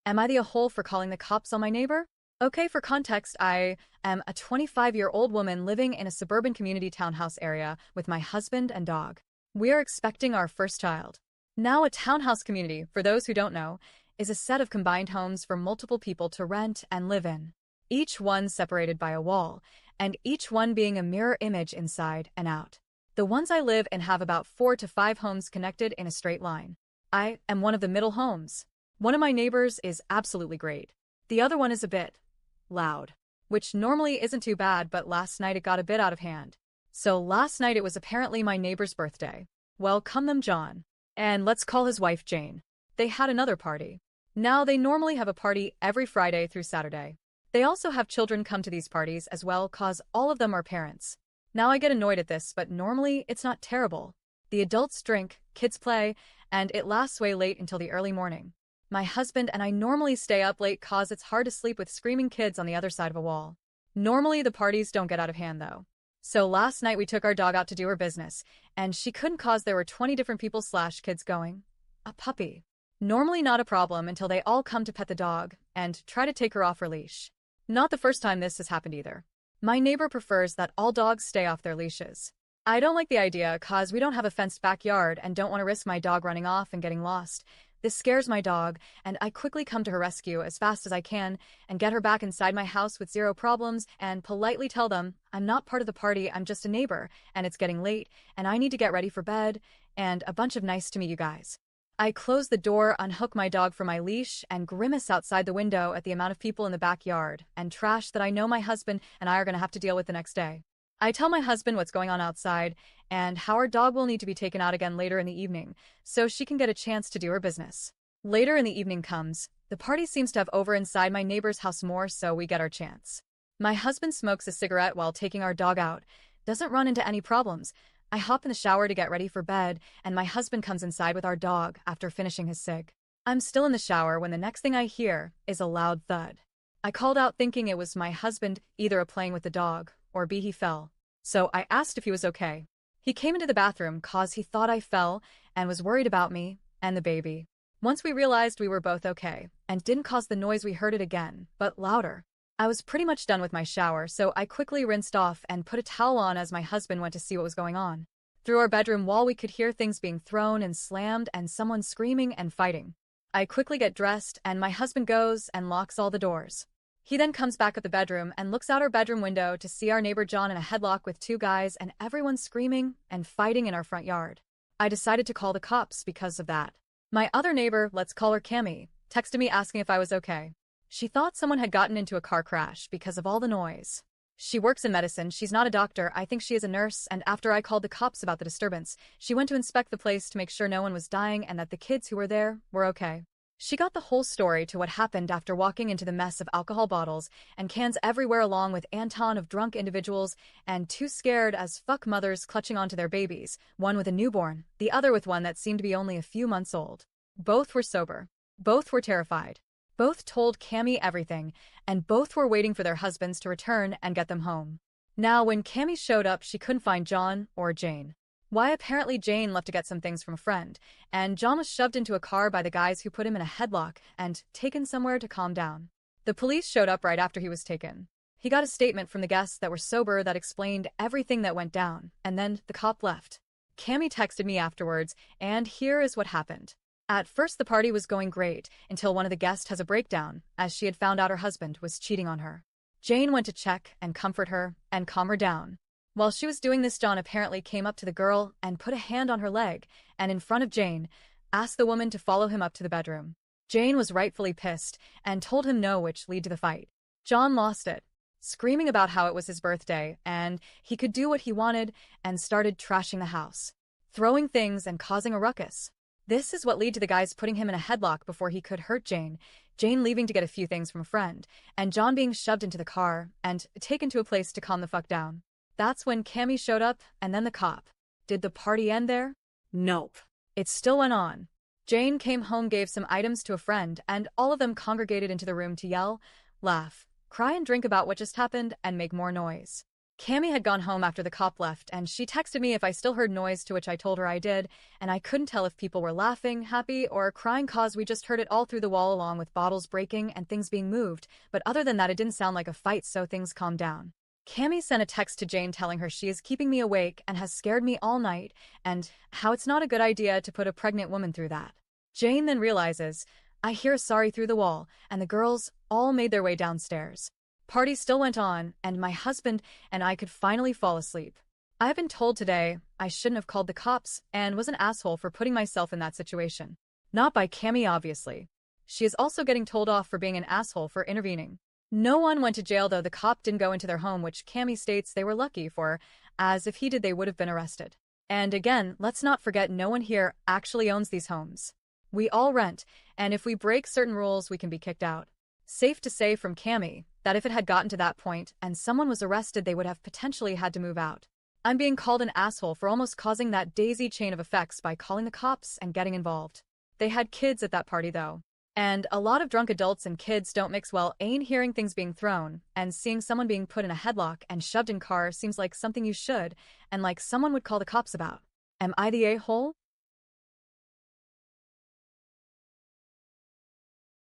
Am I the a-hole for calling the cops on my neighbor? Okay, for context, I am a 25-year-old woman living in a suburban community townhouse area with my husband and dog. We are expecting our first child. Now, a townhouse community, for those who don't know, is a set of combined homes for multiple people to rent and live in, each one separated by a wall, and each one being a mirror image inside and out. The ones I live in have about 4 to 5 homes connected in a straight line. I am one of the middle homes. One of my neighbors is absolutely great. The other one is a bit loud, which normally isn't too bad, but last night it got a bit out of hand. So last night it was apparently my neighbor's birthday. Welcome them John. And let's call his wife Jane. They had another party. Now they normally have a party every Friday through Saturday. They also have children come to these parties as well, cause all of them are parents. Now I get annoyed at this, but normally it's not terrible. The adults drink, kids play, and it lasts way late until the early morning. My husband and I normally stay up late cause it's hard to sleep with screaming kids on the other side of a wall. Normally the parties don't get out of hand though. So last night we took our dog out to do her business, and she couldn't cause there were 20 different people/kids going. A puppy. Normally not a problem until they all come to pet the dog and try to take her off her leash. Not the first time this has happened either. My neighbor prefers that all dogs stay off their leashes. I don't like the idea cause we don't have a fenced backyard and don't want to risk my dog running off and getting lost. This scares my dog, and I quickly come to her rescue as fast as I can and get her back inside my house with zero problems and politely tell them, I'm not part of the party, I'm just a neighbor, and it's getting late, and I need to get ready for bed, and a bunch of nice to meet you guys. I close the door, unhook my dog from my leash, and grimace outside the window at the amount of people in the backyard and trash that I know my husband and I are going to have to deal with the next day. I tell my husband what's going on outside and how our dog will need to be taken out again later in the evening so she can get a chance to do her business. Later in the evening comes, the party seems to have over inside my neighbor's house more, so we get our chance. My husband smokes a cigarette while taking our dog out, doesn't run into any problems. I hop in the shower to get ready for bed, and my husband comes inside with our dog after finishing his cig. I'm still in the shower when the next thing I hear is a loud thud. I called out thinking it was my husband, either playing with the dog or B he fell. So I asked if he was okay. He came into the bathroom cause he thought I fell and was worried about me and the baby. Once we realized we were both okay and didn't cause the noise, we heard it again, but louder. I was pretty much done with my shower, so I quickly rinsed off and put a towel on as my husband went to see what was going on. Through our bedroom wall we could hear things being thrown and slammed and someone screaming and fighting. I quickly get dressed and my husband goes and locks all the doors. He then comes back at the bedroom and looks out our bedroom window to see our neighbor John in a headlock with 2 guys and everyone screaming and fighting in our front yard. I decided to call the cops because of that. My other neighbor, let's call her Cammy, texted me asking if I was okay. She thought someone had gotten into a car crash because of all the noise. She works in medicine, she's not a doctor, I think she is a nurse, and after I called the cops about the disturbance, she went to inspect the place to make sure no one was dying and that the kids who were there were okay. She got the whole story to what happened after walking into the mess of alcohol bottles and cans everywhere along with Anton of drunk individuals and 2 scared as fuck mothers clutching onto their babies, one with a newborn, the other with one that seemed to be only a few months old. Both were sober. Both were terrified. Both told Cammy everything, and both were waiting for their husbands to return and get them home. Now, when Cammy showed up, she couldn't find John or Jane. Why apparently Jane left to get some things from a friend, and John was shoved into a car by the guys who put him in a headlock and taken somewhere to calm down. The police showed up right after he was taken. He got a statement from the guests that were sober that explained everything that went down, and then the cop left. Cammy texted me afterwards, and here is what happened. At first the party was going great until one of the guests has a breakdown as she had found out her husband was cheating on her. Jane went to check and comfort her and calm her down. While she was doing this, John apparently came up to the girl and put a hand on her leg and in front of Jane, asked the woman to follow him up to the bedroom. Jane was rightfully pissed and told him no, which led to the fight. John lost it, screaming about how it was his birthday and he could do what he wanted and started trashing the house, throwing things and causing a ruckus. This is what led to the guys putting him in a headlock before he could hurt Jane, Jane leaving to get a few things from a friend, and John being shoved into the car and taken to a place to calm the fuck down. That's when Cammy showed up, and then the cop. Did the party end there? Nope. It still went on. Jane came home, gave some items to a friend, and all of them congregated into the room to yell, laugh, cry and drink about what just happened and make more noise. Cammy had gone home after the cop left, and she texted me if I still heard noise, to which I told her I did, and I couldn't tell if people were laughing, happy, or crying cause we just heard it all through the wall along with bottles breaking and things being moved, but other than that it didn't sound like a fight, so things calmed down. Cammy sent a text to Jane telling her she is keeping me awake and has scared me all night, and how it's not a good idea to put a pregnant woman through that. Jane then realizes, I hear a sorry through the wall, and the girls all made their way downstairs. Party still went on, and my husband and I could finally fall asleep. I've been told today I shouldn't have called the cops and was an asshole for putting myself in that situation. Not by Cammy, obviously. She is also getting told off for being an asshole for intervening. No one went to jail, though the cop didn't go into their home, which Cammy states they were lucky for, as if he did they would have been arrested. And again, let's not forget no one here actually owns these homes. We all rent, and if we break certain rules we can be kicked out. Safe to say from Cammy that if it had gotten to that point and someone was arrested they would have potentially had to move out. I'm being called an asshole for almost causing that daisy chain of effects by calling the cops and getting involved. They had kids at that party though. And a lot of drunk adults and kids don't mix well. Ain't hearing things being thrown and seeing someone being put in a headlock and shoved in car seems like something you should and like someone would call the cops about. Am I the a-hole?